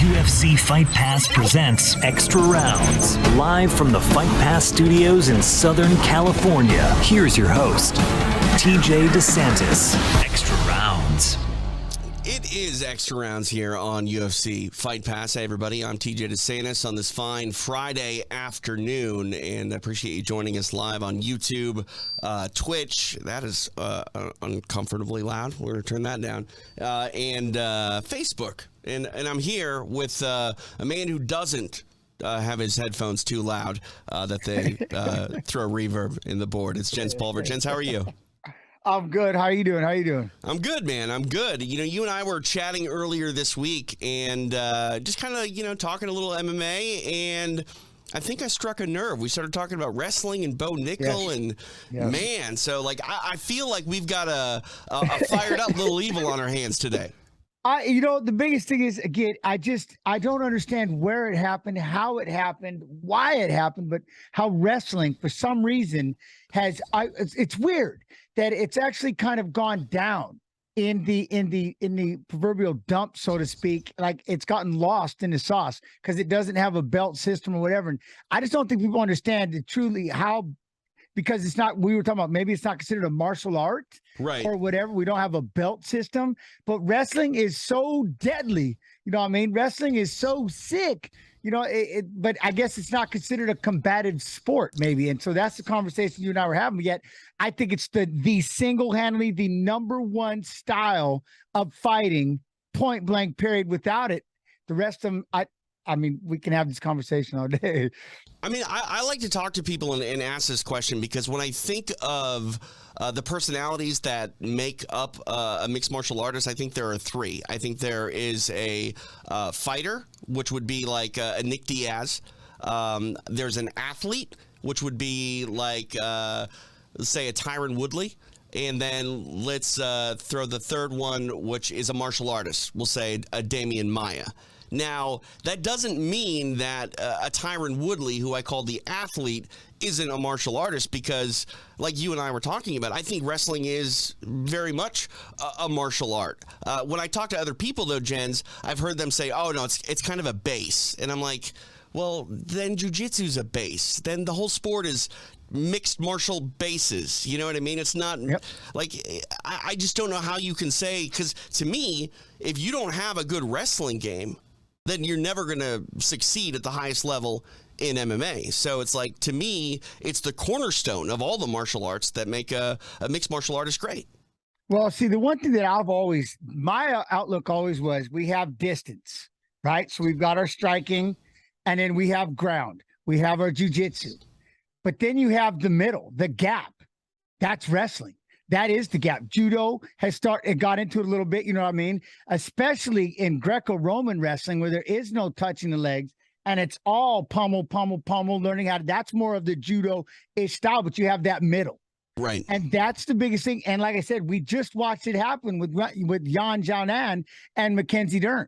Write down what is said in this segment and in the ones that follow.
UFC Fight Pass presents Extra Rounds. Live from the Fight Pass studios in Southern California, here's your host, TJ DeSantis. Extra Rounds. It is Extra Rounds here on UFC Fight Pass. Hey, everybody, I'm TJ DeSantis on this fine Friday afternoon, and I appreciate you joining us live on YouTube, Twitch. That is uncomfortably loud. We're going to turn that down. And Facebook. And I'm here with a man who doesn't have his headphones too loud that they throw reverb in the board. It's Jens Pulver. Jens, how are you? I'm good. How you doing? I'm good, man. I'm good. You know, you and I were chatting earlier this week and just kind of, talking a little MMA, and I think I struck a nerve. We started talking about wrestling and Bo Nickal, and man, so like I feel like we've got a fired up little evil on our hands today. The biggest thing is, again, I don't understand where it happened, how it happened, why it happened, but how wrestling, for some reason, it's weird that it's actually kind of gone down in the proverbial dump, so to speak. Like it's gotten lost in the sauce because it doesn't have a belt system or whatever. And I just don't think people understand truly how. Because it's not, we were talking about maybe it's not considered a martial art, right, or whatever. We don't have a belt system, but wrestling is so deadly. You know what I mean? Wrestling is so sick, but I guess it's not considered a combative sport maybe. And so that's the conversation you and I were having. Yet I think it's the single-handedly the number one style of fighting, point blank period. Without it, the rest of them, I mean, we can have this conversation all day. I mean, I like to talk to people and ask this question because when I think of the personalities that make up a mixed martial artist, I think there are three. I think there is a fighter, which would be like a Nick Diaz. There's an athlete, which would be like, let's say, a Tyron Woodley. And then let's throw the third one, which is a martial artist. We'll say a Damian Maia. Now, that doesn't mean that a Tyron Woodley, who I call the athlete, isn't a martial artist because, like you and I were talking about, I think wrestling is very much a martial art. When I talk to other people, though, Jens, I've heard them say, oh, no, it's kind of a base. And I'm like, well, then jiu-jitsu's a base. Then the whole sport is mixed martial bases. You know what I mean? It's not like I just don't know how you can say, because to me, if you don't have a good wrestling game, then you're never going to succeed at the highest level in MMA. So it's like, to me, it's the cornerstone of all the martial arts that make a mixed martial artist great. Well, see, the one thing that my outlook always was, we have distance, right? So we've got our striking, and then we have ground. We have our jiu-jitsu. But then you have the middle, the gap. That's wrestling. That is the gap. Judo it got into it a little bit, you know what I mean? Especially in Greco-Roman wrestling, where there is no touching the legs and it's all pummel, learning how to, that's more of the judo-ish style, but you have that middle. Right. And that's the biggest thing. And like I said, we just watched it happen with Yan Xiaonan and Mackenzie Dern.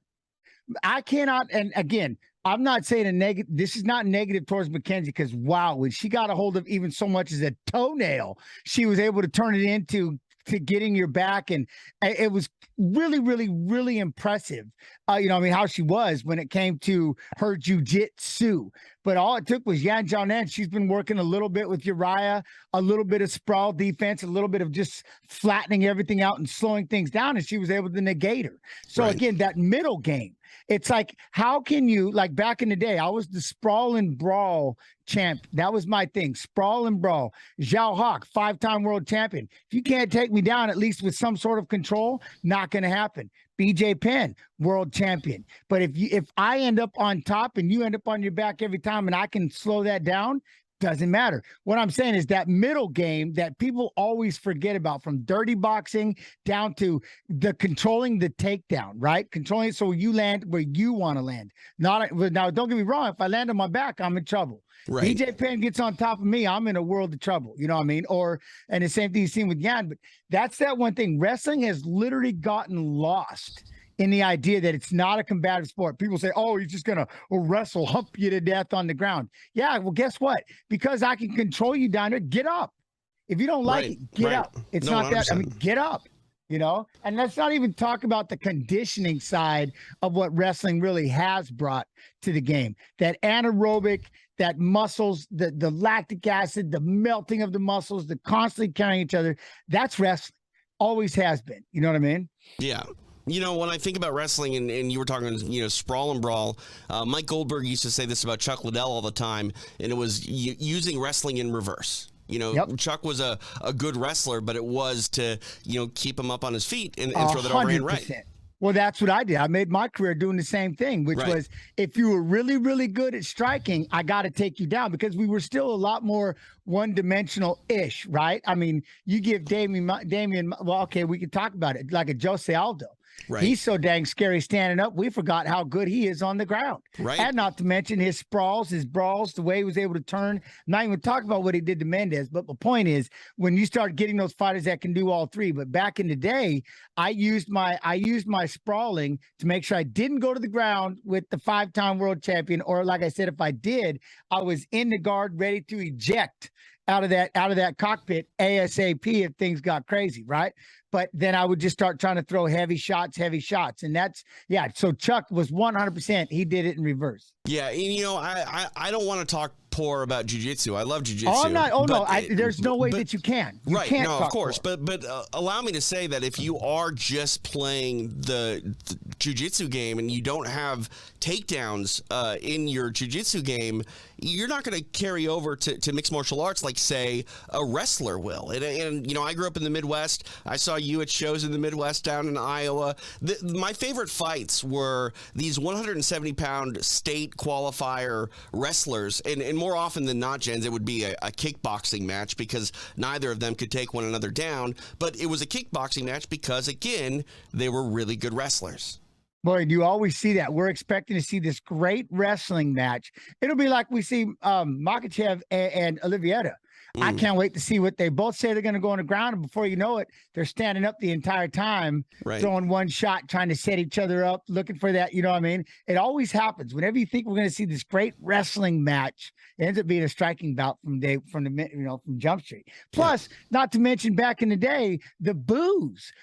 I cannot, and again, I'm not saying a negative. This is not negative towards Mackenzie because, wow, when she got a hold of even so much as a toenail, she was able to turn it into getting your back. And it was really, really, really impressive. How she was when it came to her jiu-jitsu. But all it took was Yan Xiaonan. She's been working a little bit with Uriah, a little bit of sprawl defense, a little bit of just flattening everything out and slowing things down, and she was able to negate her. So, Again, that middle game. It's like, how can you, like back in the day, I was the sprawl and brawl champ. That was my thing, sprawl and brawl. Zhao Hawk, 5-time world champion. If you can't take me down, at least with some sort of control, not going to happen. BJ Penn, world champion. But if I end up on top and you end up on your back every time and I can slow that down, doesn't matter. What I'm saying is that middle game that people always forget about, from dirty boxing down to the controlling the takedown, right? Controlling it so you land where you want to land. Now, don't get me wrong. If I land on my back, I'm in trouble. Right. BJ Penn gets on top of me, I'm in a world of trouble. You know what I mean? And the same thing you've seen with Yan. But that's that one thing. Wrestling has literally gotten lost in the idea that it's not a combative sport. People say, oh, he's just going to wrestle, hump you to death on the ground. Yeah, well, guess what? Because I can control you down there, get up. If you don't like it, get up. It's not that. I mean, get up. And let's not even talk about the conditioning side of what wrestling really has brought to the game. That anaerobic, that muscles, the lactic acid, the melting of the muscles, the constantly carrying each other. That's wrestling. Always has been. You know what I mean? Yeah. When I think about wrestling, and you were talking, sprawl and brawl, Mike Goldberg used to say this about Chuck Liddell all the time, and it was using wrestling in reverse. Yep. Chuck was a good wrestler, but it was to, keep him up on his feet and throw that overhand right. Well, that's what I did. I made my career doing the same thing, which was if you were really, really good at striking, I got to take you down because we were still a lot more one-dimensional-ish, right? I mean, you give Damian, well, okay, we can talk about it, like a Jose Aldo. Right. He's so dang scary standing up. We forgot how good he is on the ground. Right. And not to mention his sprawls, his brawls, the way he was able to turn. Not even talk about what he did to Mendez. But the point is, when you start getting those fighters that can do all three. But back in the day, I used my sprawling to make sure I didn't go to the ground with the 5-time world champion. Or like I said, if I did, I was in the guard ready to eject out of that cockpit ASAP if things got crazy, right? But then I would just start trying to throw heavy shots. And that's, so Chuck was 100%. He did it in reverse. Yeah. I don't want to talk poor about jiu-jitsu. I love jiu-jitsu. Oh, I'm not. Oh, no. There's no way that you can. You right. Can't no, of course. poor. But allow me to say that if you are just playing the jiu-jitsu game and you don't have takedowns in your jiu-jitsu game, you're not going to carry over to mixed martial arts like, say, a wrestler will. And I grew up in the Midwest. I saw you at shows in the Midwest down in Iowa. My favorite fights were these 170-pound state qualifier wrestlers. And more often than not, Jens, it would be a kickboxing match because neither of them could take one another down. But it was a kickboxing match because, again, they were really good wrestlers. Boy, do you always see that? We're expecting to see this great wrestling match. It'll be like we see Makachev and Oliveira. I can't wait to see what they both say they're going to go on the ground. And before you know it, they're standing up the entire time, throwing one shot, trying to set each other up, looking for that. You know what I mean? It always happens. Whenever you think we're going to see this great wrestling match, it ends up being a striking bout from Jump Street. Plus, not to mention back in the day, the boos.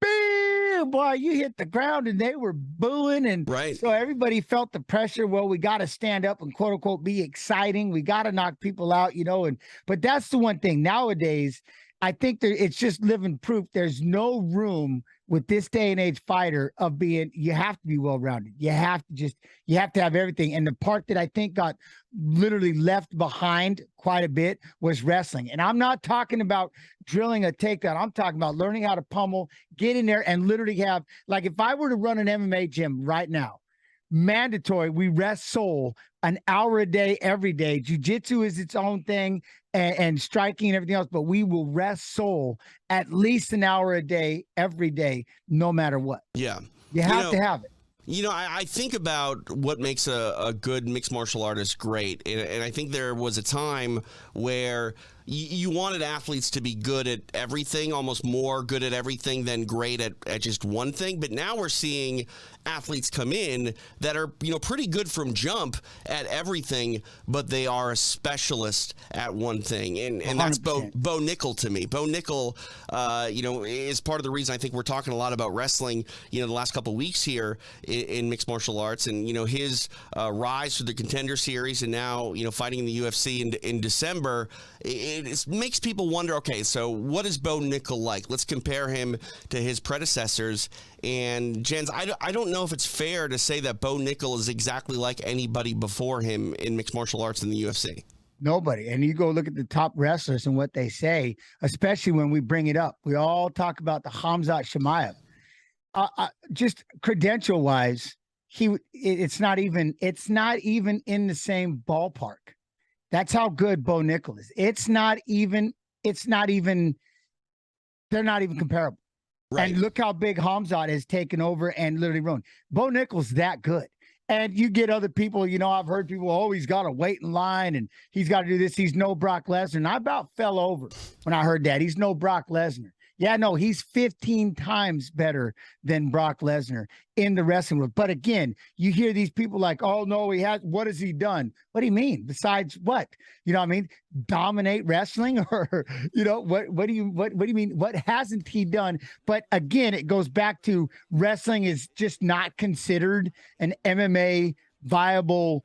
Bam! Boy, you hit the ground and they were booing. And so everybody felt the pressure. Well, we got to stand up and quote unquote be exciting. We got to knock people out, but that's the one thing nowadays. I think it's just living proof. There's no room with this day and age fighter of being, you have to be well-rounded. You have to have everything. And the part that I think got literally left behind quite a bit was wrestling. And I'm not talking about drilling a takedown. I'm talking about learning how to pummel, get in there and literally have, like if I were to run an MMA gym right now, mandatory, we wrestle an hour a day, every day. Jiu-jitsu is its own thing and striking and everything else, but we will wrestle at least an hour a day, every day, no matter what. Yeah. You have to have it. I think about what makes a good mixed martial artist great. And I think there was a time where you wanted athletes to be good at everything, almost more good at everything than great at just one thing. But now we're seeing athletes come in that are, pretty good from jump at everything, but they are a specialist at one thing. And that's Bo Nickal to me. Bo Nickal, is part of the reason I think we're talking a lot about wrestling, the last couple of weeks here in mixed martial arts. And, his rise through the Contender Series and now, fighting in the UFC in December, it makes people wonder, okay, so what is Bo Nickal like? Let's compare him to his predecessors. And, Jens, I don't know if it's fair to say that Bo Nickal is exactly like anybody before him in mixed martial arts in the UFC. Nobody. And you go look at the top wrestlers and what they say, especially when we bring it up. We all talk about the Khamzat Chimaev. Just credential-wise, it's not even in the same ballpark. That's how good Bo Nickal is. They're not even comparable. Right. And look how big Khamzat has taken over and literally ruined. Bo Nickal's that good. And you get other people, I've heard people, he's got to wait in line and he's got to do this. He's no Brock Lesnar. And I about fell over when I heard that. He's no Brock Lesnar. Yeah, no, he's 15 times better than Brock Lesnar in the wrestling world. But again, you hear these people like, oh, no, what has he done? What do you mean? Besides what? You know what I mean? Dominate wrestling or, what do you mean? What hasn't he done? But again, it goes back to wrestling is just not considered an MMA viable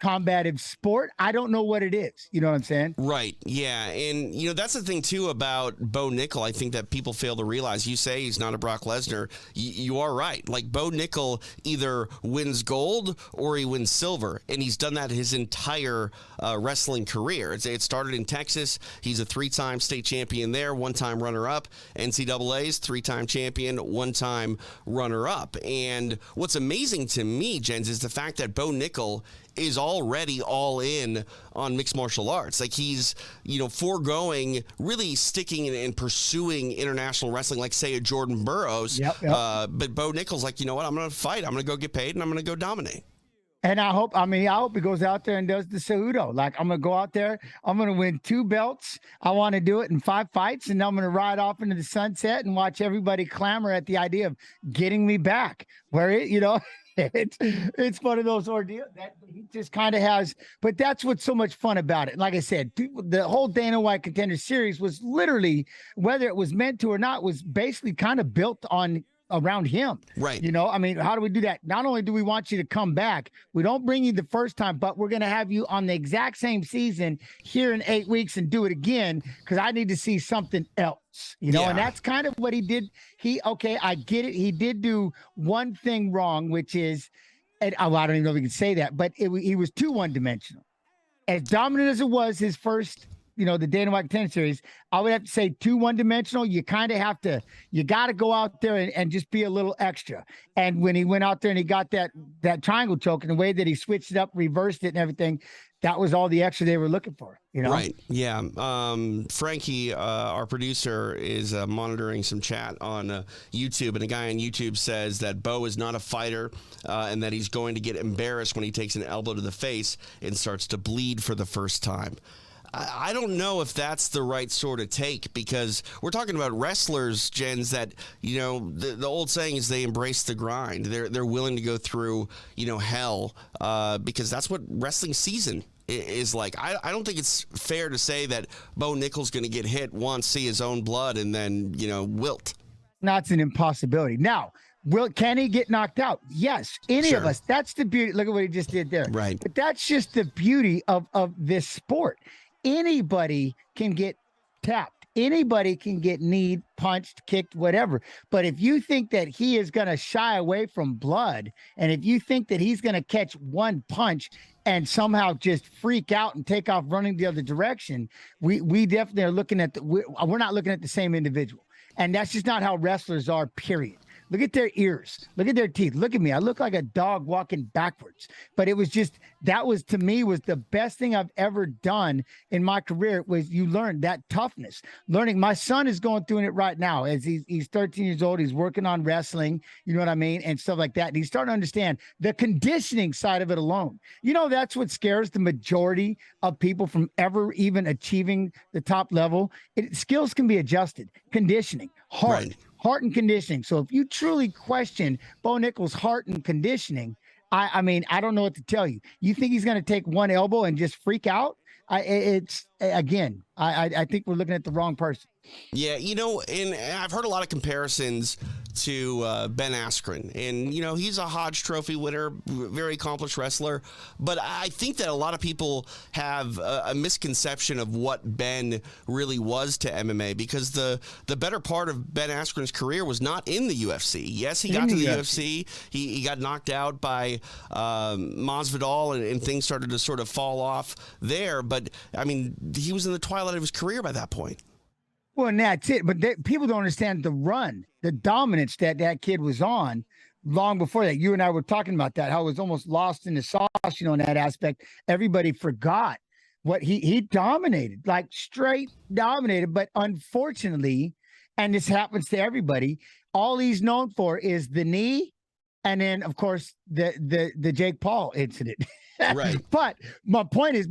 combative sport. I don't know what it is. You know what I'm saying? Right. Yeah. And, that's the thing, too, about Bo Nickal. I think that people fail to realize. You say he's not a Brock Lesnar. You are right. Like, Bo Nickal either wins gold or he wins silver. And he's done that his entire wrestling career. It started in Texas. He's a 3-time state champion there, 1-time runner-up. NCAA's 3-time champion, 1-time runner-up. And what's amazing to me, Jens, is the fact that Bo Nickal is already all in on mixed martial arts. Like he's, foregoing really sticking and pursuing international wrestling, like say a Jordan Burroughs. Yep. But Bo Nickal's like, you know what? I'm going to fight. I'm going to go get paid and I'm going to go dominate. And I hope he goes out there and does the Cejudo. Like, I'm going to go out there. I'm going to win 2 belts. I want to do it in 5 fights. And I'm going to ride off into the sunset and watch everybody clamor at the idea of getting me back. It's one of those ordeals that he just kind of has, but that's what's so much fun about it. Like I said, the whole Dana White Contender Series was literally, whether it was meant to or not, was basically kind of built around him. Right. How do we do that? Not only do we want you to come back, we don't bring you the first time, but we're going to have you on the exact same season here in 8 weeks and do it again because I need to see something else. And that's kind of what he did. I get it. He did do one thing wrong, which is, and I don't even know if we can say that, but he was too one-dimensional. As dominant as it was his first, the Dana White Contender Series, I would have to say too one-dimensional. You kind of have to, you got to go out there and just be a little extra. And when he went out there and he got that triangle choke and the way that he switched it up, reversed it and everything, that was all the extra they were looking for, Right. Yeah. Frankie, our producer, is monitoring some chat on YouTube, and a guy on YouTube says that Bo is not a fighter and that he's going to get embarrassed when he takes an elbow to the face and starts to bleed for the first time. I don't know if that's the right sort of take because we're talking about wrestlers, Jens, that, the old saying is they embrace the grind. They're willing to go through, hell because that's what wrestling season is like. I don't think it's fair to say that Bo Nickal's going to get hit once, see his own blood, and then, wilt. That's an impossibility. Now, can he get knocked out? Yes. Any of us. That's the beauty. Look at what he just did there. Right. But that's just the beauty of this sport. Anybody can get tapped. Anybody can get kneed, punched, kicked, whatever. But if you think that he is going to shy away from blood, and if you think that he's going to catch one punch and somehow just freak out and take off running the other direction, we definitely are looking at we're not looking at the same individual. And that's just not how wrestlers are, period. Look at their ears. Look at their teeth. Look at me. I look like a dog walking backwards. But it was just, that was, to me, was the best thing I've ever done in my career, was you learn that toughness. Learning. My son is going through it right now as he's 13 years old. He's working on wrestling, you know what I mean? And stuff like that. And he's starting to understand the conditioning side of it alone. That's what scares the majority of people from ever even achieving the top level. Skills can be adjusted. Conditioning, heart. Right. Heart and conditioning. So if you truly question Bo Nickal's heart and conditioning, I mean, I don't know what to tell you. You think he's going to take one elbow and just freak out? I think we're looking at the wrong person. Yeah, and I've heard a lot of comparisons to Ben Askren. And, he's a Hodge Trophy winner, very accomplished wrestler. But I think that a lot of people have a misconception of what Ben really was to MMA, because the better part of Ben Askren's career was not in the UFC. Yes, he got to the UFC. He got knocked out by Masvidal, and things started to sort of fall off there. But, I mean, he was in the twilight of his career by that point. Well, and that's it. But people don't understand the run, the dominance that kid was on long before that. You and I were talking about that, how it was almost lost in the sauce, in that aspect. Everybody forgot what he dominated, like straight dominated. But unfortunately, and this happens to everybody, all he's known for is the knee, and then, of course, the Jake Paul incident. Right. But my point is,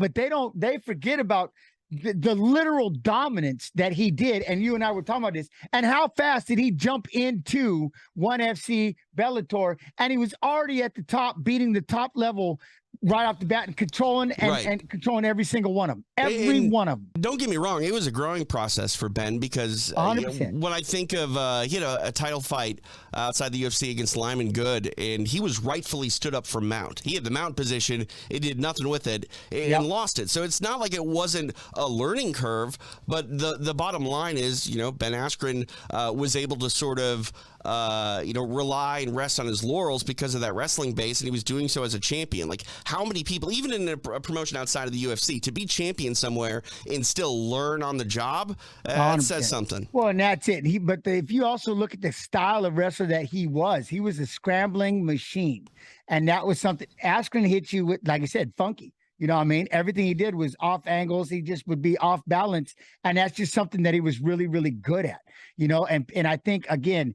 they forget about the literal dominance that he did, and you and I were talking about this, and how fast did he jump into ONE FC Bellator, and he was already at the top, beating the top level right off the bat and controlling and controlling every single one of them. Every one of them. Don't get me wrong. It was a growing process for Ben because when I think of he had a title fight outside the UFC against Lyman Good, and he was rightfully stood up for mount. He had the mount position. It did nothing with it and lost it. So it's not like it wasn't a learning curve, but the bottom line is, Ben Askren was able to sort of rely and rest on his laurels because of that wrestling base, and he was doing so as a champion. Like, how many people, even in a promotion outside of the UFC, to be champion somewhere and still learn on the job, that says something. Well, and that's it. If you also look at the style of wrestler that he was a scrambling machine, and that was something. Askren hit you with, like I said, funky. You know what I mean? Everything he did was off angles. He just would be off balance. And that's just something that he was really, really good at, and I think, again,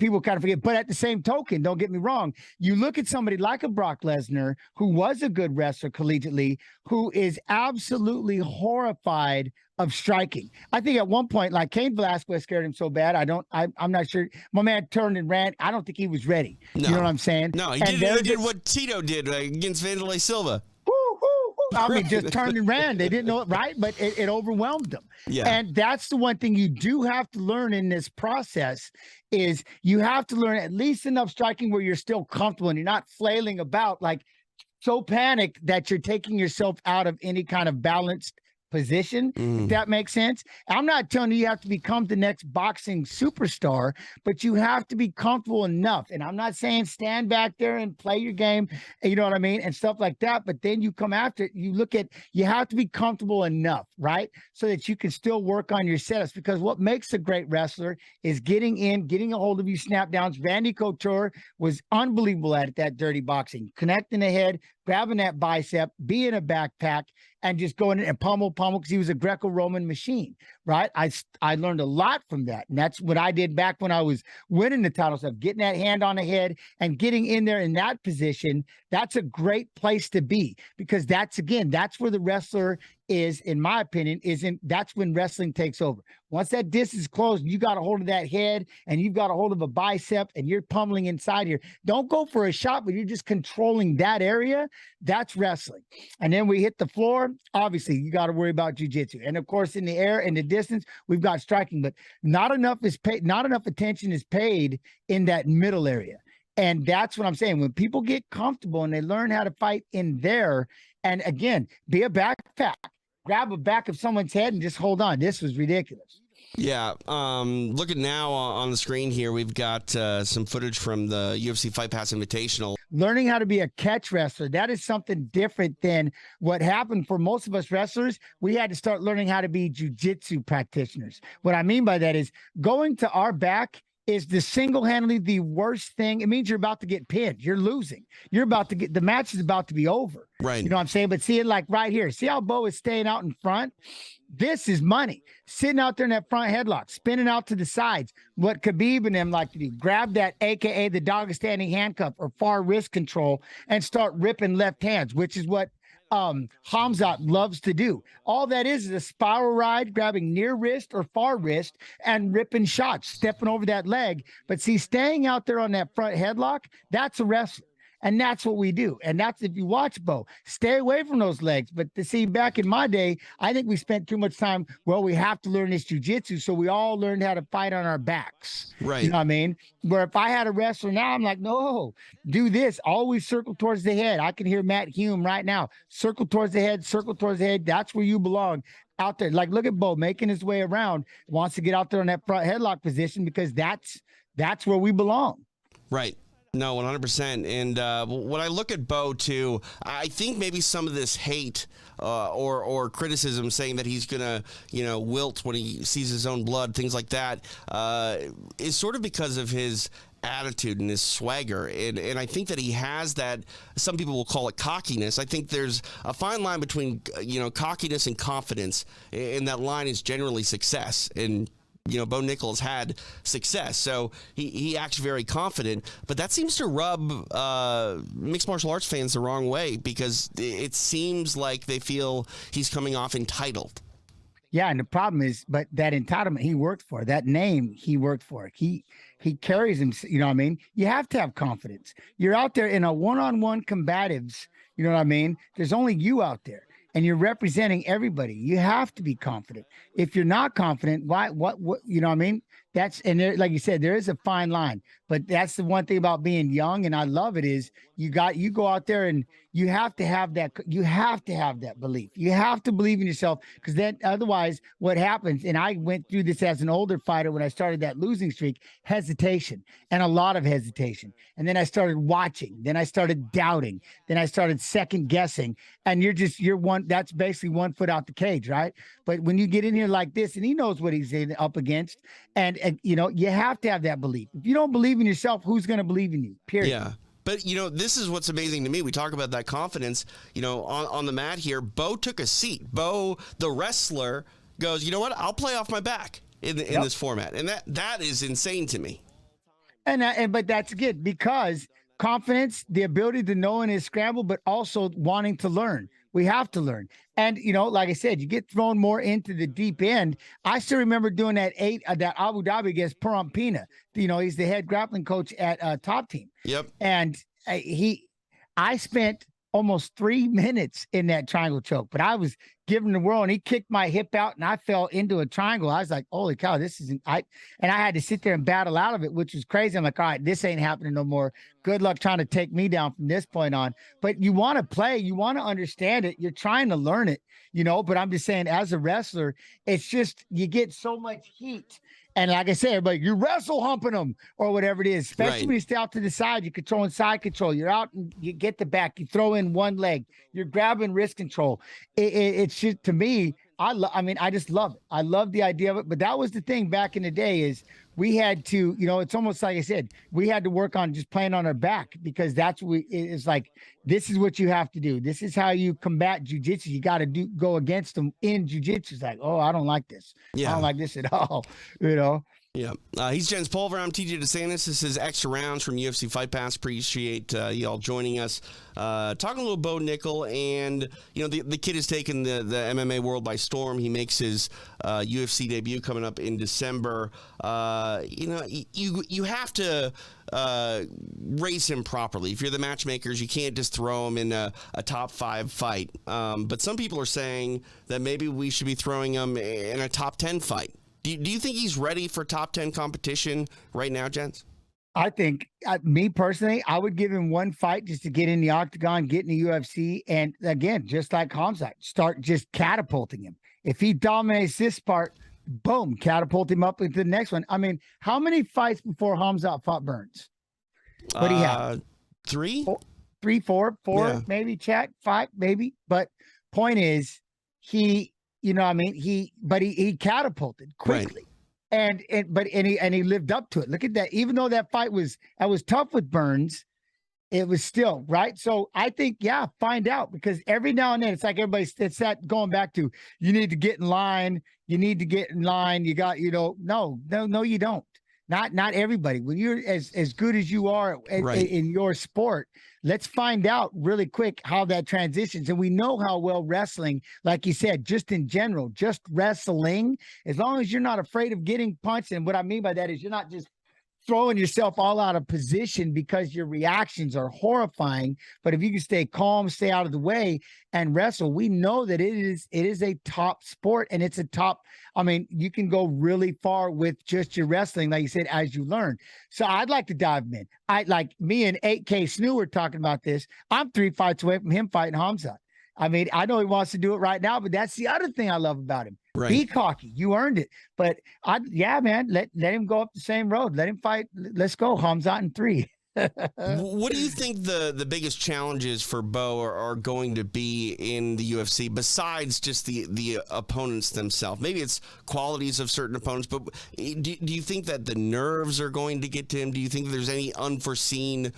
people kind of forget, but at the same token, don't get me wrong, you look at somebody like a Brock Lesnar, who was a good wrestler collegiately, who is absolutely horrified of striking. I think at one point, like, Cain Velasquez scared him so bad. I'm not sure. My man turned and ran. I don't think he was ready. No. You know what I'm saying? No, he did what Tito did against Wanderlei Silva. I mean, just turned and ran. They didn't know it right, but it overwhelmed them. Yeah. And that's the one thing you do have to learn in this process is you have to learn at least enough striking where you're still comfortable and you're not flailing about like so panicked that you're taking yourself out of any kind of balanced position, if that makes sense. I'm not telling you have to become the next boxing superstar, but you have to be comfortable enough. And I'm not saying stand back there and play your game, you know what I mean, and stuff like that. But then you come after it, you have to be comfortable enough, right? So that you can still work on your setups, because what makes a great wrestler is getting a hold of you snap downs. Randy Couture was unbelievable at that dirty boxing, connecting the head, grabbing that bicep, being a backpack, and just going in and pummel, because he was a Greco-Roman machine, right? I learned a lot from that. And that's what I did back when I was winning the title stuff, getting that hand on the head and getting in there in that position. That's a great place to be, because that's where the wrestler is, in my opinion, that's when wrestling takes over. Once that distance is closed, you got a hold of that head and you've got a hold of a bicep and you're pummeling inside here. Don't go for a shot, but you're just controlling that area. That's wrestling. And then we hit the floor. Obviously, you got to worry about jiu-jitsu. And of course, in the air and the distance, we've got striking, but not enough attention is paid in that middle area. And that's what I'm saying. When people get comfortable and they learn how to fight in there, and again, be a backpack. Grab a back of someone's head and just hold on. This was ridiculous. Yeah. Looking now on the screen here, we've got some footage from the UFC Fight Pass Invitational. Learning how to be a catch wrestler, that is something different than what happened for most of us wrestlers. We had to start learning how to be jiu-jitsu practitioners. What I mean by that is going to our back is single-handedly the worst thing. It means you're about to get pinned. You're losing. The match is about to be over. Right. You know what I'm saying? But see it like right here. See how Bo is staying out in front? This is money. Sitting out there in that front headlock, spinning out to the sides. What Khabib and them like to do, grab that, AKA the Dagestani handcuff or far wrist control, and start ripping left hands, which is what Hamzat loves to do. All that is a spiral ride, grabbing near wrist or far wrist and ripping shots, stepping over that leg. But see, staying out there on that front headlock, that's a wrestler. And that's what we do. And that's, if you watch Bo, stay away from those legs. But to see, back in my day, I think we spent too much time, we have to learn this jiu-jitsu. So we all learned how to fight on our backs. Right. You know what I mean? Where if I had a wrestler now, I'm like, no, do this. Always circle towards the head. I can hear Matt Hume right now. Circle towards the head, circle towards the head. That's where you belong. Out there. Like, look at Bo making his way around, wants to get out there on that front headlock position, because that's where we belong. Right. No, 100%. And when I look at Bo, too, I think maybe some of this hate or criticism saying that he's going to, wilt when he sees his own blood, things like that, is sort of because of his attitude and his swagger. And I think that he has that. Some people will call it cockiness. I think there's a fine line between, cockiness and confidence. And that line is generally success. And Bo Nickal has had success, so he acts very confident. But that seems to rub mixed martial arts fans the wrong way, because it seems like they feel he's coming off entitled. Yeah, and the problem is, but that entitlement he worked for, that name he worked for, he carries him. You know what I mean? You have to have confidence. You're out there in a one-on-one combatives. You know what I mean? There's only you out there, and you're representing everybody. You have to be confident. If you're not confident, why? What? You know what I mean? That's and there, like you said, there is a fine line. But that's the one thing about being young, and I love it is you go out there and you have to have that. You have to have that belief. You have to believe in yourself because then otherwise, what happens? And I went through this as an older fighter when I started that losing streak. Hesitation and a lot of hesitation, and then I started watching. Then I started doubting. Then I started second guessing. And you're one. That's basically 1 foot out the cage, right? But when you get in here like this, and he knows what he's up against, and you know you have to have that belief. If you don't believe in yourself, who's going to believe in you? Period. Yeah. But, you know, this is what's amazing to me. We talk about that confidence, you know, on the mat here. Bo took a seat. Bo, the wrestler, goes, you know what? I'll play off my back in this format. And that is insane to me. But that's good because confidence, the ability to know in his scramble, but also wanting to learn. We have to learn. And, you know, like I said, you get thrown more into the deep end. I still remember doing that Abu Dhabi against Perampina. You know, he's the head grappling coach at Top Team. Yep. And I spent almost 3 minutes in that triangle choke, but I was giving the whirl and he kicked my hip out and I fell into a triangle. I was like, holy cow, this isn't, and I had to sit there and battle out of it, which was crazy. I'm like, all right, this ain't happening no more. Good luck trying to take me down from this point on. But you want to play, you want to understand it. You're trying to learn it, you know, but I'm just saying as a wrestler, it's just, you get so much heat. And like I said, everybody, you're wrestle humping them or whatever it is, especially when you stay out to the side, you're controlling side control. You're out and you get the back, you throw in one leg, you're grabbing wrist control. It's just, to me, I just love it. I love the idea of it. But that was the thing back in the day is we had to, you know, it's almost like I said, we had to work on just playing on our back because that's what it's like, this is what you have to do. This is how you combat jujitsu. You got to go against them in jujitsu. It's like, oh, I don't like this. Yeah. I don't like this at all, you know? Yeah. He's Jens Pulver. I'm TJ DeSantis. This is Extra Rounds from UFC Fight Pass. Appreciate y'all joining us. Talking a little Bo Nickal, and, you know, the kid has taken the MMA world by storm. He makes his UFC debut coming up in December. You know, you have to raise him properly. If you're the matchmakers, you can't just throw him in a top 5 fight. But some people are saying that maybe we should be throwing him in a top 10 fight. Do you think he's ready for top 10 competition right now, Jens? I think, me personally, I would give him one fight just to get in the octagon, get in the UFC. And again, just like Hamzat, start just catapulting him. If he dominates this part, boom, catapult him up into the next one. I mean, how many fights before Hamzat fought Burns? What do you have? 3? 4, yeah. maybe, chat, 5, maybe. But point is, you know what I mean? He catapulted quickly. Right. And he lived up to it. Look at that. Even though that fight was tough with Burns, it was still right. So I think, yeah, find out, because every now and then it's like it's that going back to, you need to get in line. You need to get in line. You got, you know, no, you don't. Not everybody. When you're as good as you are in your sport, let's find out really quick how that transitions. And we know how well wrestling, like you said, just in general, just wrestling, as long as you're not afraid of getting punched. And what I mean by that is you're not just throwing yourself all out of position because your reactions are horrifying. But if you can stay calm, stay out of the way and wrestle, we know that it is a top sport, and it's a top. I mean, you can go really far with just your wrestling, like you said, as you learn. So I'd like to dive in. Me and 8K Snoo were talking about this. I'm 3 fights away from him fighting Hamzat. I mean, I know he wants to do it right now, but that's the other thing I love about him. Right. Be cocky. You earned it. But man, let him go up the same road. Let him fight. Let's go. Hamzat in 3. What do you think the biggest challenges for Bo are going to be in the UFC besides just the opponents themselves? Maybe it's qualities of certain opponents, but do you think that the nerves are going to get to him? Do you think there's any unforeseen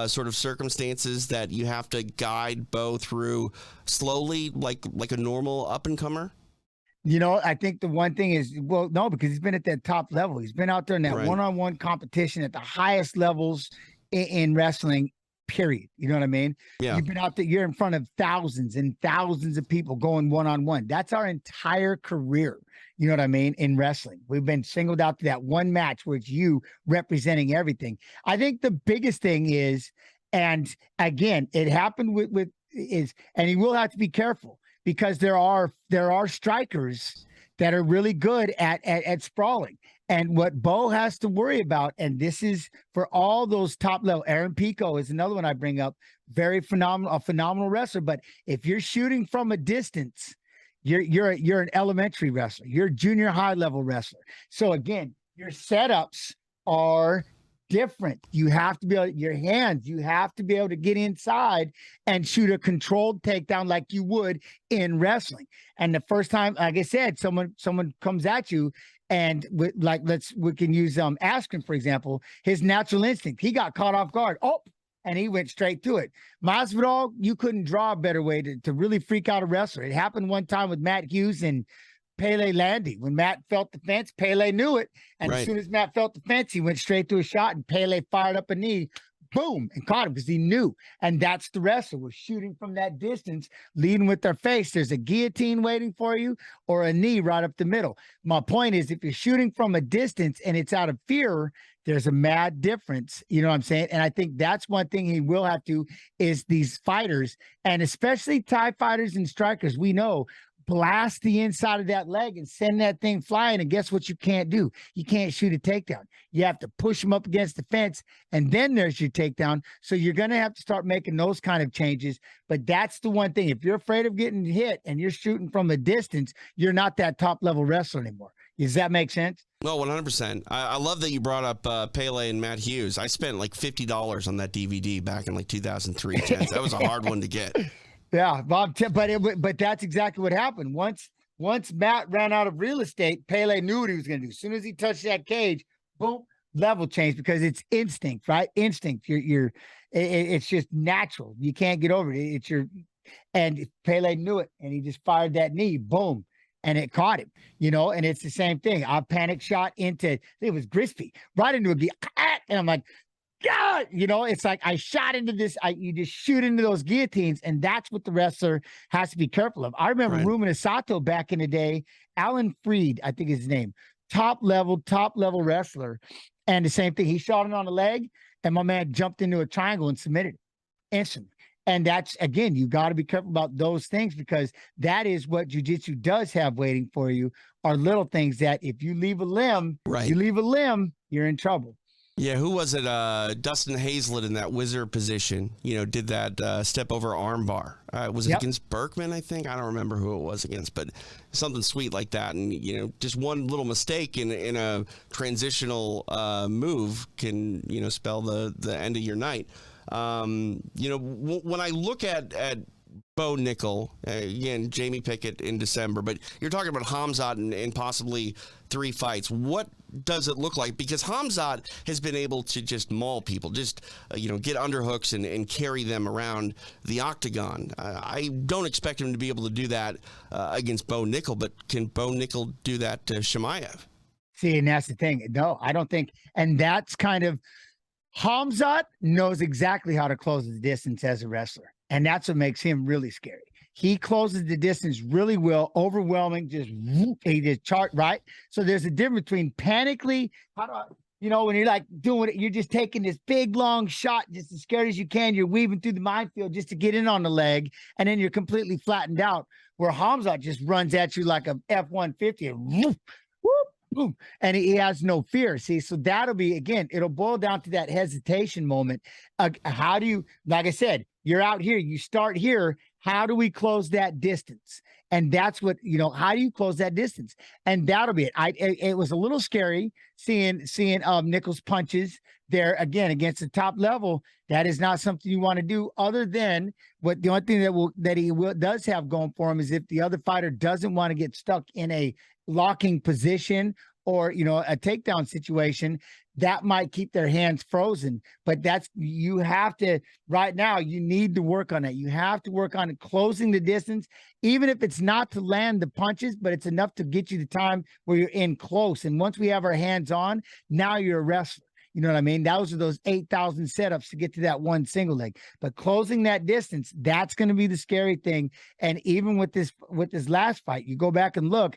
sort of circumstances that you have to guide Bo through slowly, like a normal up-and-comer? You know, I think the one thing is, well, no, because he's been at that top level. He's been out there in that one-on-one competition at the highest levels in wrestling, period. You know what I mean? Yeah. You've been out there, you're in front of thousands and thousands of people going one-on-one. That's our entire career. You know what I mean? In wrestling, we've been singled out to that one match where it's you representing everything. I think the biggest thing is, and again, it happened and he will have to be careful because there are strikers that are really good at sprawling. And what Bo has to worry about, and this is for all those top level, Aaron Pico is another one I bring up, a phenomenal wrestler. But if you're shooting from a distance, you're an elementary wrestler, you're a junior high level wrestler. So again, your setups are different. You have to be able, your hands, you have to be able to get inside and shoot a controlled takedown like you would in wrestling. And the first time, like I said, someone comes at you, and we can use Askren, for example, his natural instinct. He got caught off guard. Oh, and he went straight to it. Masvidal, you couldn't draw a better way to really freak out a wrestler. It happened one time with Matt Hughes and Pele Landy. When Matt felt the fence, Pele knew it. And As soon as Matt felt the fence, he went straight to a shot, and Pele fired up a knee, boom, and caught him because he knew. And that's the wrestler. We're shooting from that distance, leading with their face. There's a guillotine waiting for you or a knee right up the middle. My point is, if you're shooting from a distance and it's out of fear, there's a mad difference. You know what I'm saying? And I think that's one thing he will have to, is these fighters, and especially Thai fighters and strikers, we know, blast the inside of that leg and send that thing flying. And guess what you can't do? You can't shoot a takedown. You have to push them up against the fence, and then there's your takedown. So you're going to have to start making those kind of changes. But that's the one thing. If you're afraid of getting hit and you're shooting from a distance, you're not that top level wrestler anymore. Does that make sense? No, 100%. I love that you brought up Pele and Matt Hughes. I spent like $50 on that DVD back in like 2003. That was a hard one to get. Yeah, Bob. But that's exactly what happened. Once Matt ran out of real estate, Pele knew what he was going to do. As soon as he touched that cage, boom, level change, because it's instinct, right? Instinct. It's just natural. You can't get over it. And Pele knew it, and he just fired that knee, boom, and it caught him. And it's the same thing. I panic shot into, it was Grispy, right into a gi, and I'm like, God, it's like I shot into this. You just shoot into those guillotines, and that's what the wrestler has to be careful of. I remember Rumina Sato back in the day. Alan Freed, I think is his name, top level wrestler, and the same thing. He shot it on the leg, and my man jumped into a triangle and submitted it instantly. And that's, again, you got to be careful about those things, because that is what jiu-jitsu does have waiting for you, are little things that if you leave a limb, you're in trouble. Yeah, who was it? Dustin Hazlett in that wizard position, did that step over arm bar. Was it against Berkman, I think? I don't remember who it was against, but something sweet like that. And, just one little mistake in a transitional move can, spell the end of your night. When I look at Bo Nickal, again, Jamie Pickett in December, but you're talking about Hamzat and possibly 3 fights. What does it look like? Because Hamzat has been able to just maul people, just, get underhooks and carry them around the octagon. I don't expect him to be able to do that against Bo Nickal, but can Bo Nickal do that to Chimaev? See, and that's the thing. No, I don't think. And that's kind of, Hamzat knows exactly how to close the distance as a wrestler. And that's what makes him really scary. He closes the distance really well, overwhelming, he just chart, right? So there's a difference between panically, when you're like doing it, you're just taking this big, long shot, just as scared as you can. You're weaving through the minefield just to get in on the leg, and then you're completely flattened out, where Hamzat just runs at you like a F-150 and whoop, whoop, boom, and he has no fear. See, so that'll be, again, it'll boil down to that hesitation moment. How do you, like I said, you're out here, you start here. How do we close that distance? And that's what, how do you close that distance? And that'll be it. It was a little scary seeing Nickal's punches there again against the top level. That is not something you want to do, other than the only thing that he does have going for him is if the other fighter doesn't want to get stuck in a locking position or, a takedown situation, that might keep their hands frozen. But you have to, right now, you need to work on it. You have to work on closing the distance, even if it's not to land the punches, but it's enough to get you the time where you're in close. And once we have our hands on, now you're a wrestler. You know what I mean? Those are those 8,000 setups to get to that one single leg. But closing that distance, that's going to be the scary thing. And even with this last fight, you go back and look,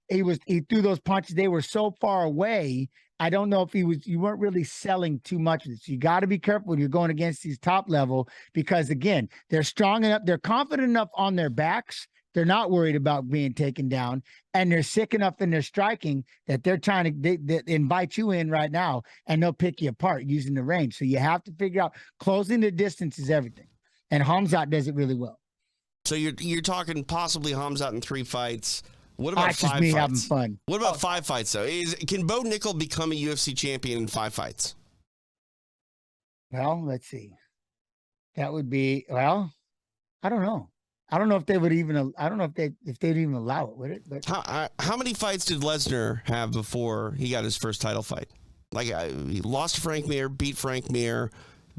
he threw those punches. They were so far away. I don't know if you weren't really selling too much of this. You got to be careful when you're going against these top level, because again, they're strong enough, they're confident enough on their backs. They're not worried about being taken down, and they're sick enough in their striking that they're trying to they invite you in right now, and they'll pick you apart using the range. So you have to figure out closing the distance is everything, and Hamzat does it really well. So you're talking possibly Hamzat in 3 fights. What about That's 5 just me fights? having fun. What about 5 fights though? Can Bo Nickal become a UFC champion in 5 fights? Well, let's see. That would be, well, I don't know. I don't know if they would even. I don't know if they'd even allow it, would it? But how many fights did Lesnar have before he got his first title fight? Like he lost to Frank Mir, beat Frank Mir,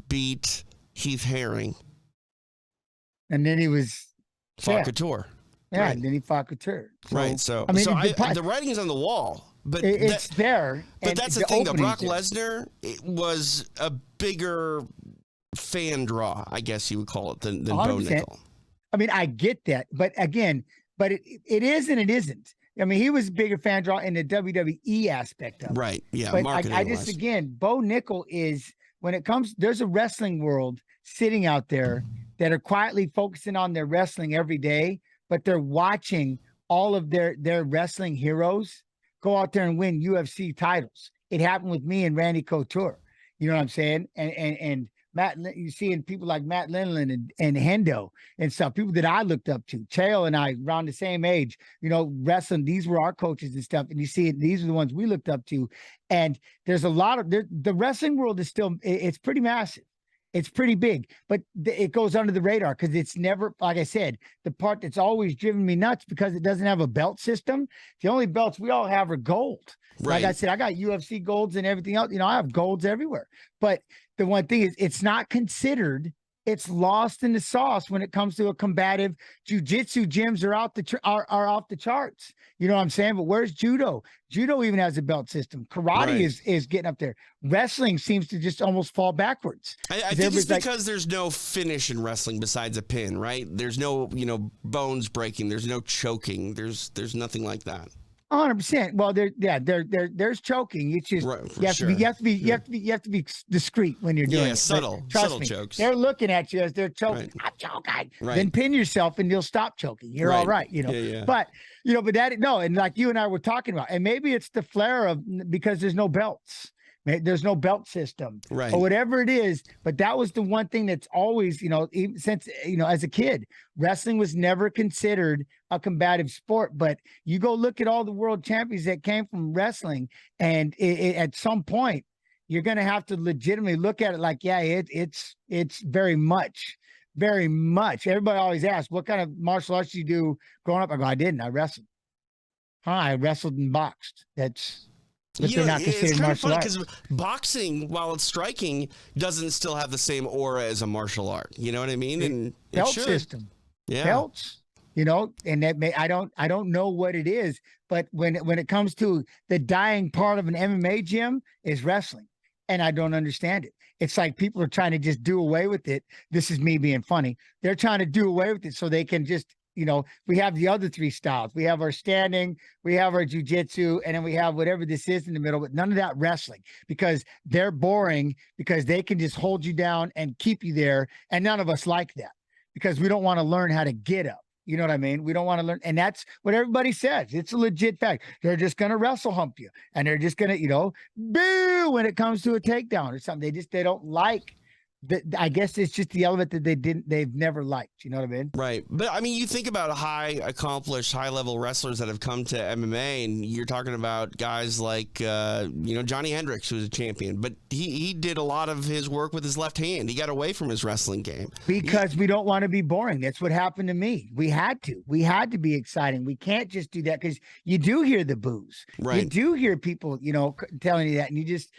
beat Heath Herring, and then he was fought Couture. Yeah, right. And then he fought Couture. So, right. So I mean, the writing is on the wall, but it's there. But that's the thing, though. Brock Lesnar was a bigger fan draw, I guess you would call it, than Bo Nickal. I mean, I get that, but again, it is and it isn't. I mean, he was a bigger fan draw in the WWE aspect of it. Right. Yeah. But I just, again, Bo Nickal is, when it comes, there's a wrestling world sitting out there that are quietly focusing on their wrestling every day, but they're watching all of their wrestling heroes go out there and win UFC titles. It happened with me and Randy Couture. You know what I'm saying? And Matt, you seeing people like Matt Lindland and Hendo and stuff, people that I looked up to. Chael and I, around the same age, you know, wrestling, these were our coaches and stuff. And you see it, these are the ones we looked up to. And there's a lot of, the wrestling world is still, it's pretty massive. It's pretty big, but it goes under the radar because it's never, like I said, the part that's always driven me nuts because it doesn't have a belt system. The only belts we all have are gold. Right. Like I said, I got UFC golds and everything else. You know, I have golds everywhere. But the one thing is, it's not considered. It's lost in the sauce when it comes to a combative. Jiu-jitsu gyms are are off the charts. You know what I'm saying? But where's judo? Judo even has a belt system. Karate is getting up there. Wrestling seems to just almost fall backwards. I think it's because there's no finish in wrestling besides a pin, right? There's no, bones breaking. There's no choking. There's nothing like that. 100%. Well, there's choking. It's just you have to be discreet when you're doing it. Subtle chokes. They're looking at you as they're choking. Right. I'm choking. Right. Then pin yourself and you'll stop choking. You're all right. Yeah. But and like you and I were talking about, and maybe it's the flair of because there's no belts. There's no belt system, right, or whatever it is. But that was the one thing that's always, even since, as a kid, wrestling was never considered a combative sport. But you go look at all the world champions that came from wrestling, and at some point, you're going to have to legitimately look at it like, it's very much. Very much. Everybody always asks, what kind of martial arts do you do growing up? I go, I didn't. I wrestled. I wrestled and boxed. But they're not considered martial arts. Because boxing, while it's striking, doesn't still have the same aura as a martial art. You know what I mean? And belt system, belts. And that I don't know what it is, but when it comes to the dying part of an MMA gym is wrestling, and I don't understand it. It's like people are trying to just do away with it. This is me being funny. They're trying to do away with it so they can just. We have the other 3 styles. We have our standing, we have our jiu-jitsu, and then we have whatever this is in the middle, but none of that wrestling because they're boring because they can just hold you down and keep you there. And none of us like that because we don't want to learn how to get up. You know what I mean? We don't want to learn. And that's what everybody says. It's a legit fact. They're just going to wrestle hump you. And they're just going to, boo when it comes to a takedown or something. They don't like. I guess it's just the element that they've never liked. You know what I mean? Right. But I mean, you think about accomplished, high level wrestlers that have come to MMA, and you're talking about guys like, Johnny Hendricks, who's a champion, but he did a lot of his work with his left hand. He got away from his wrestling game. Because we don't want to be boring. That's what happened to me. We had to be exciting. We can't just do that because you do hear the boos. Right. You do hear people, telling you that, and you just,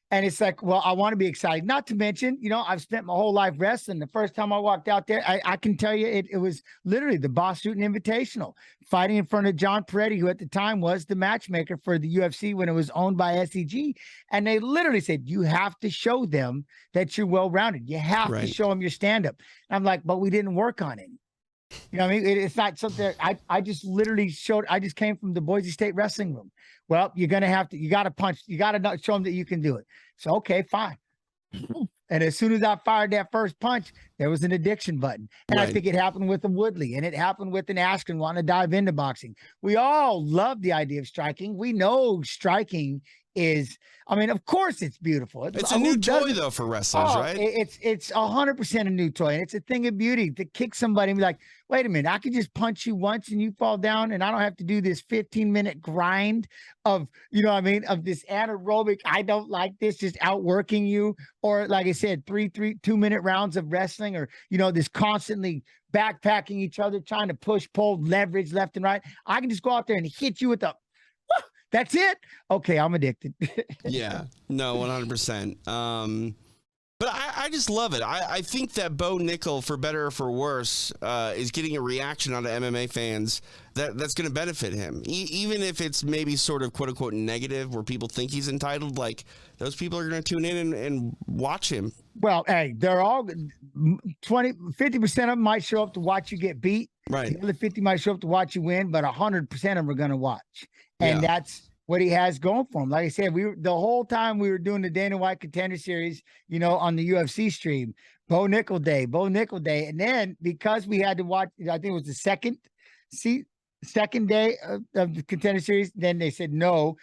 And it's like, well, I want to be excited. Not to mention, I've spent my whole life wrestling. The first time I walked out there, I can tell you it was literally the Boss Newton Invitational, fighting in front of John Peretti, who at the time was the matchmaker for the UFC when it was owned by SEG. And they literally said, you have to show them that you're well-rounded. You have to show them your stand-up. And I'm like, but we didn't work on it. You know what I mean? It's not something I just literally showed. I just came from the Boise State wrestling room. Well, you got to punch. You got to show them that you can do it. So, okay, fine. And as soon as I fired that first punch, there was an addiction button. And I think it happened with a Woodley, and it happened with an Askren wanting to dive into boxing. We all love the idea of striking. We know striking is, of course it's beautiful. It's a new toy though for wrestlers, right? It's 100% a new toy, and it's a thing of beauty to kick somebody and be like, wait a minute, I could just punch you once and you fall down, and I don't have to do this 15-minute grind of, of this anaerobic, I don't like this, just outworking you. Or like I said, 2-minute rounds of wrestling, or, this constantly backpacking each other, trying to push, pull, leverage left and right. I can just go out there and hit you with a, that's it. Okay, I'm addicted. Yeah, no, 100%. But I just love it. I think that Bo Nickal, for better or for worse, is getting a reaction out of MMA fans that's going to benefit him. Even if it's maybe sort of quote unquote negative, where people think he's entitled, like those people are going to tune in and watch him. Well, hey, they're all 50% of them might show up to watch you get beat. Right. The other 50 might show up to watch you win, but 100% of them are going to watch. And that's what he has going for him. Like I said, the whole time we were doing the Dana White Contender Series, on the UFC stream, Bo Nickal Day. And then because we had to watch, I think it was the second day of the Contender Series, then they said no.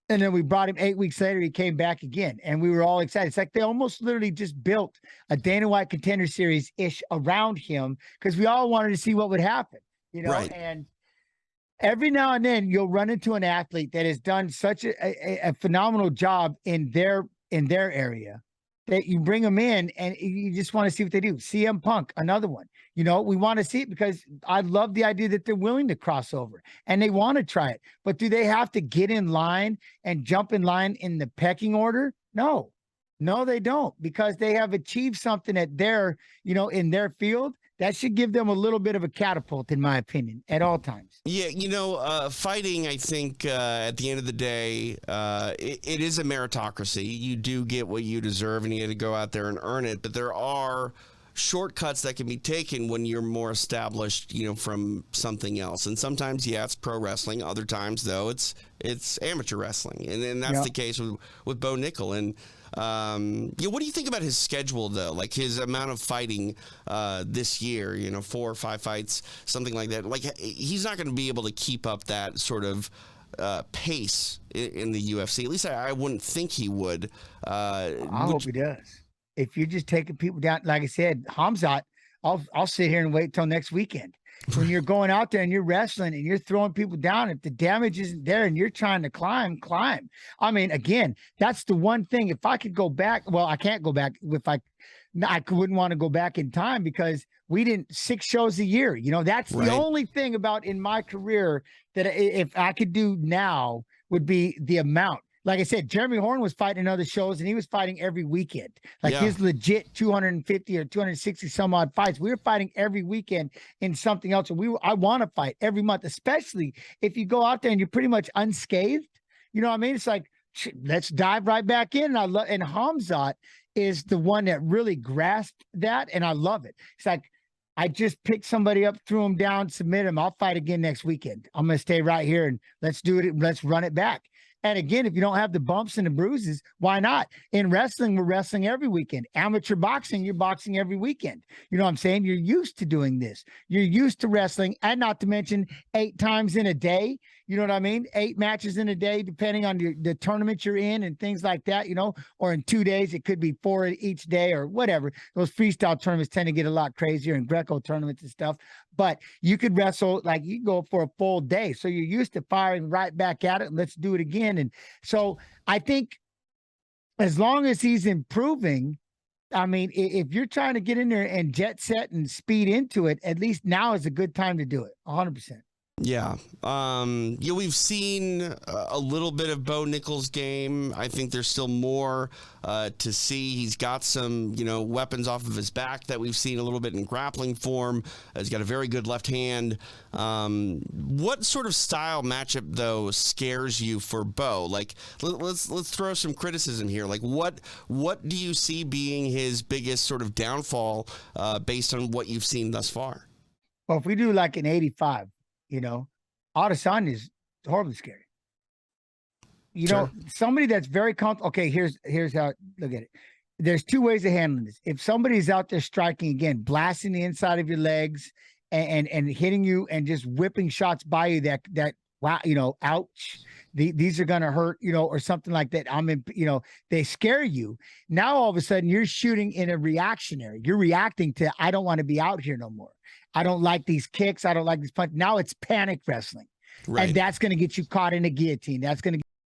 And then we brought him 8 weeks later. He came back again, and we were all excited. It's like they almost literally just built a Dana White Contender Series-ish around him because we all wanted to see what would happen, Right. And every now and then you'll run into an athlete that has done such a phenomenal job in their area that you bring them in and you just want to see what they do. CM Punk, another one. We want to see it because I love the idea that they're willing to cross over and they want to try it. But do they have to get in line and jump in line in the pecking order? No, they don't, because they have achieved something at their, in their field. That should give them a little bit of a catapult, in my opinion, at all times. Yeah, fighting, I think, at the end of the day, it is a meritocracy. You do get what you deserve, and you have to go out there and earn it. But there are shortcuts that can be taken when you're more established, from something else. And sometimes, it's pro wrestling. Other times, though, it's amateur wrestling. And that's the case with Bo Nickal. And what do you think about his schedule, though? Like his amount of fighting this year, 4 or 5 fights, something like that. Like he's not going to be able to keep up that sort of pace in the UFC. At least I wouldn't think he would. I hope he does. If you're just taking people down, like I said, Hamzat, I'll sit here and wait till next weekend. When you're going out there and you're wrestling and you're throwing people down, if the damage isn't there and you're trying to climb. Again, that's the one thing. If I could go back, well, I can't go back. I wouldn't want to go back in time because we didn't 6 shows a year. That's the only thing about in my career that if I could do now would be the amount. Like I said, Jeremy Horn was fighting in other shows and he was fighting every weekend. His legit 250 or 260 some odd fights. We were fighting every weekend in something else. And I want to fight every month, especially if you go out there and you're pretty much unscathed. You know what I mean? It's like, let's dive right back in. And Hamzat is the one that really grasped that. And I love it. It's like, I just picked somebody up, threw him down, submit him. I'll fight again next weekend. I'm going to stay right here and let's do it. Let's run it back. And again, if you don't have the bumps and the bruises, why not? In wrestling, we're wrestling every weekend. Amateur boxing, you're boxing every weekend. You know what I'm saying? You're used to doing this. You're used to wrestling, and not to mention 8 times in a day. You know what I mean? 8 matches in a day, depending on the tournament you're in and things like that, or in 2 days, it could be 4 each day or whatever. Those freestyle tournaments tend to get a lot crazier, and Greco tournaments and stuff. But you could wrestle, like you go for a full day. So you're used to firing right back at it. And let's do it again. And so I think as long as he's improving, if you're trying to get in there and jet set and speed into it, at least now is a good time to do it. 100%. Yeah. We've seen a little bit of Bo Nickal's game. I think there's still more to see. He's got some, weapons off of his back that we've seen a little bit in grappling form. He's got a very good left hand. What sort of style matchup, though, scares you for Bo? Like, let's throw some criticism here. Like, what do you see being his biggest sort of downfall based on what you've seen thus far? Well, if we do like an 85, Adesanya is horribly scary. Sure. Somebody that's very comfortable. Okay, here's how look at it. There's two ways of handling this. If somebody's out there striking again, blasting the inside of your legs and hitting you and just whipping shots by you that wow, ouch. These are gonna hurt, or something like that. They scare you. Now all of a sudden you're shooting in a reactionary. You're reacting to, I don't want to be out here no more. I don't like these kicks. I don't like these punches. Now it's panic wrestling. Right. And that's going to get you caught in a guillotine. That's going to